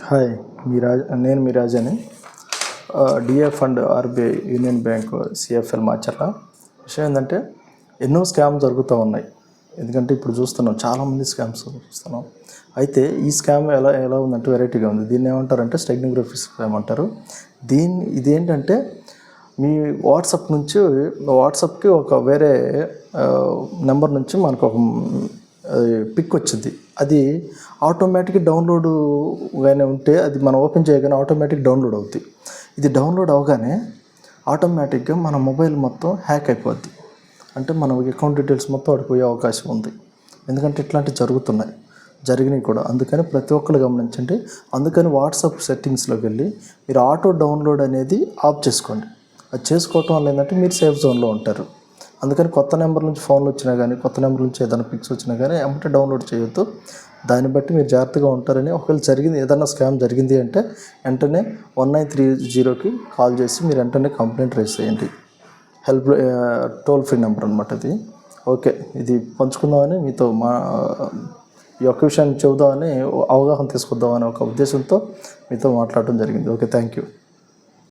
Hi నేను మీ రాజాని DF and RBI union bank CFL Macherla విషయం ఏంటంటే ఎన్నో స్కామ్ జరుగుతూ ఉన్నాయి. ఎందుకంటే ఇప్పుడు చూస్తున్నాం చాలామంది స్కామ్స్ చూస్తున్నాం. అయితే ఈ స్కామ్ ఎలా ఉందంటే వెరైటీగా ఉంది. దీన్ని ఏమంటారంటే స్టెగ్నోగ్రఫీ స్కామ్ అంటారు. ఇదేంటంటే మీ వాట్సాప్కి ఒక వేరే నెంబర్ నుంచి మనకు ఒక పిక్ వచ్చింది. అది ఆటోమేటిక్ డౌన్లోడ్గానే ఉంటే అది మనం ఓపెన్ చేయగానే ఆటోమేటిక్ డౌన్లోడ్ అవుతుంది. ఇది డౌన్లోడ్ అవగానే ఆటోమేటిక్గా మన మొబైల్ మొత్తం హ్యాక్ అయిపోద్ది. అంటే మన అకౌంట్ డీటెయిల్స్ మొత్తం పడిపోయే అవకాశం ఉంది. ఎందుకంటే ఇట్లాంటివి జరిగినాయి కూడా. అందుకని ప్రతి ఒక్కరు గమనించండి. అందుకని వాట్సాప్ సెట్టింగ్స్లోకి వెళ్ళి మీరు ఆటో డౌన్లోడ్ అనేది ఆఫ్ చేసుకోండి. అది చేసుకోవటం వల్ల ఏంటంటే మీరు సేఫ్ జోన్లో ఉంటారు. అందుకని కొత్త నెంబర్ నుంచి ఫోన్లు వచ్చినా కానీ, కొత్త నెంబర్ నుంచి ఏదైనా పిక్స్ వచ్చినా కానీ ఏమంటే డౌన్లోడ్ చేయొద్దు. దాన్ని బట్టి మీరు జాగ్రత్తగా ఉంటారని. ఒకవేళ ఏదైనా స్కామ్ జరిగింది అంటే వెంటనే 1930కి కాల్ చేసి మీరు వెంటనే కంప్లైంట్ రైజ్ చేయండి. టోల్ ఫ్రీ నెంబర్ అనమాట అది. ఓకే, ఇది పంచుకుందామని మీతో ఈ ఒక్క విషయాన్ని చెబుదామని, అవగాహన తీసుకొద్దామని ఒక ఉద్దేశంతో మీతో మాట్లాడటం జరిగింది. Okay, thank you.